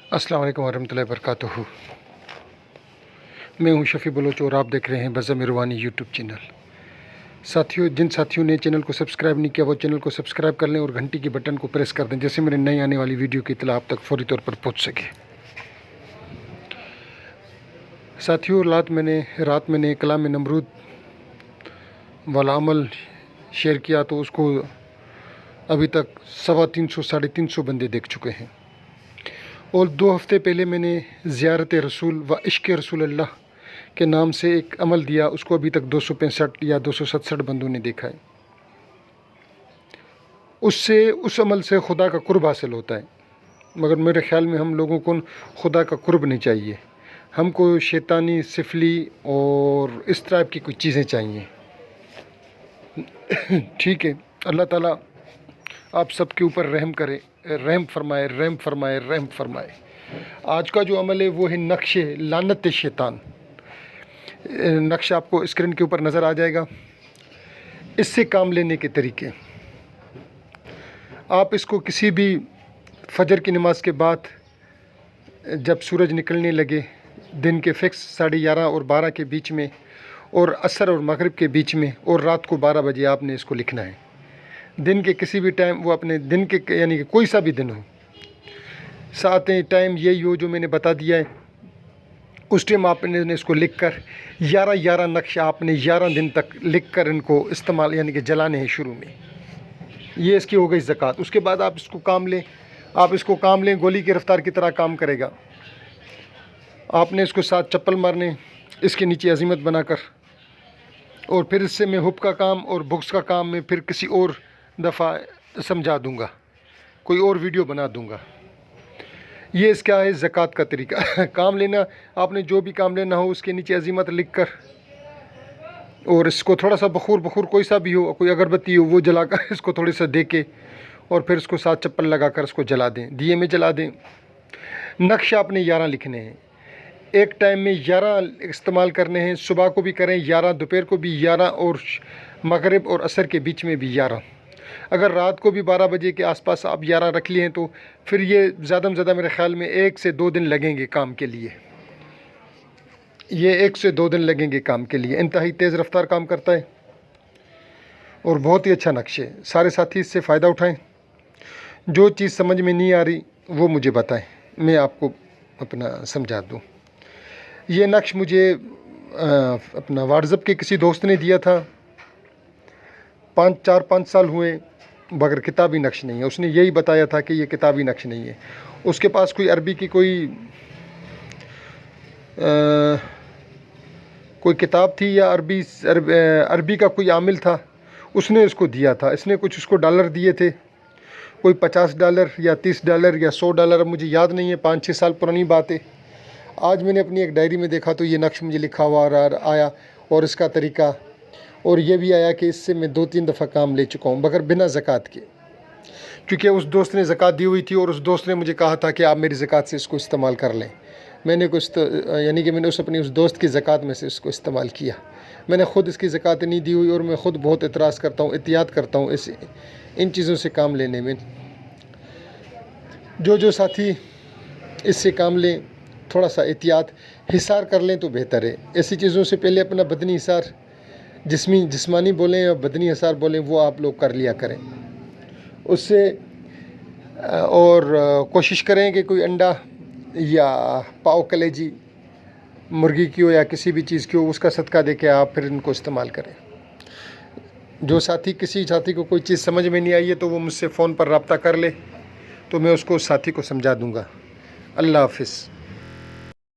अस्सलाम वालेकुम वरहमतुल्लाहि वबरकातुहू। मैं हूं शफ़ी बलोच और आप देख रहे हैं बज़म इरवानी यूट्यूब चैनल। साथियों, जिन साथियों ने चैनल को सब्सक्राइब नहीं किया वो चैनल को सब्सक्राइब कर लें और घंटी के बटन को प्रेस कर दें, जैसे मेरे नई आने वाली वीडियो की इत्तला आप तक फौरी तौर पर पहुंच सके। साथियों, रात मैंने कलाम नमरूद वाला अमल शेयर किया तो उसको अभी तक 350 साढ़े 300 बंदे देख चुके हैं। और 2 हफ़्ते पहले मैंने ज़ियारत रसूल व इश्क़ रसूल अल्लाह के नाम से एक अमल दिया, उसको अभी तक 265 या 267 बंदों ने देखा है। उस अमल से खुदा का कुर्ब हासिल होता है, मगर मेरे ख़्याल में हम लोगों को खुदा का कुर्ब नहीं चाहिए, हमको शैतानी सिफली और इस तरह की कुछ चीज़ें चाहिए। ठीक है, अल्लाह ताला आप सबके ऊपर रहम करे, रहम फरमाए। आज का जो अमल है वो है नक्शे लानत शैतान। नक्शा आपको स्क्रीन के ऊपर नज़र आ जाएगा। इससे काम लेने के तरीके, आप इसको किसी भी फजर की नमाज के बाद जब सूरज निकलने लगे, दिन के फिक्स 11:30 और 12 के बीच में, और असर और मगरिब के बीच में, और रात को 12 बजे आपने इसको लिखना है। दिन के किसी भी टाइम, वो अपने दिन के यानी कि कोई सा भी दिन हो, साथ टाइम यही हो जो मैंने बता दिया है, उस टाइम आपने इसको लिख कर 11 नक्शा आपने 11 दिन तक लिख कर इनको इस्तेमाल यानी कि जलाने हैं शुरू में। ये इसकी हो गई ज़कात। उसके बाद आप इसको काम लें, गोली की रफ्तार की तरह काम करेगा। आपने इसको 7 चप्पल मारने इसके नीचे अज़ीमत बनाकर, और फिर इससे मैं हुब का काम और बुक्स का काम मैं फिर किसी और दफ़ा समझा दूँगा, कोई और वीडियो बना दूँगा। ये इसका है ज़कात का तरीका। काम लेना, आपने जो भी काम लेना हो उसके नीचे अज़ीमत लिख कर, और इसको थोड़ा सा बखूर कोई सा भी हो, कोई अगरबत्ती हो वो जलाकर इसको थोड़ी सा दे के, और फिर इसको 7 चप्पल लगा कर इसको जला दें, दिए में जला दें। नक्शा आपने 11 लिखने हैं, एक टाइम में 11 इस्तेमाल करने हैं। सुबह को भी करें 11, दोपहर को भी 11, और मगरिब और असर के बीच में भी 11। अगर रात को भी 12 बजे के आसपास आप 11 रख लिए हैं तो फिर ये ज़्यादा से ज़्यादा मेरे ख़्याल में 1 से 2 दिन लगेंगे काम के लिए। ये 1 से 2 दिन लगेंगे काम के लिए। इंतहाई तेज़ रफ्तार काम करता है और बहुत ही अच्छा नक्शे। सारे साथी इससे फ़ायदा उठाएं। जो चीज़ समझ में नहीं आ रही वो मुझे बताएं, मैं आपको अपना समझा दूँ। ये नक्श मुझे अपना व्हाट्सएप के किसी दोस्त ने दिया था। 4-5 साल हुए, मगर किताबी नक्श नहीं है। उसने यही बताया था कि ये किताबी नक्श नहीं है। उसके पास कोई अरबी की कोई किताब थी, या अरबी का कोई आमिल था, उसने उसको दिया था। इसने कुछ उसको डॉलर दिए थे, कोई $50 या $30 या $100, अब मुझे याद नहीं है, 5-6 साल पुरानी बात है। आज मैंने अपनी एक डायरी में देखा तो ये नक्श मुझे लिखा हुआ आया, और इसका तरीका, और ये भी आया कि इससे मैं 2-3 दफ़ा काम ले चुका हूँ, मगर बिना ज़कात के, क्योंकि उस दोस्त ने ज़कात दी हुई थी और उस दोस्त ने मुझे कहा था कि आप मेरी ज़कात से इसको इस्तेमाल कर लें। मैंने यानी कि मैंने अपनी उस दोस्त की ज़कात में से इसको इस्तेमाल किया। मैंने ख़ुद इसकी ज़कात नहीं दी हुई, और मैं ख़ुद बहुत एतराज़ करता हूँ, एहतियात करता हूँ इन चीज़ों से काम लेने में। जो साथी इससे काम लें, थोड़ा सा एहतियात हिसार कर लें तो बेहतर है। ऐसी चीज़ों से पहले अपना बदनी हिसार, जिस्मानी बोलें या बदनी हिसार बोलें, वो आप लोग कर लिया करें उससे। और कोशिश करें कि कोई अंडा या पाव कलेजी मुर्गी की हो या किसी भी चीज़ की हो, उसका सदका दे के आप फिर इनको इस्तेमाल करें। किसी साथी को कोई चीज़ समझ में नहीं आई है तो वो मुझसे फ़ोन पर रब्ता कर ले, तो मैं उसको साथी को समझा दूँगा। अल्लाह हाफ़िज़।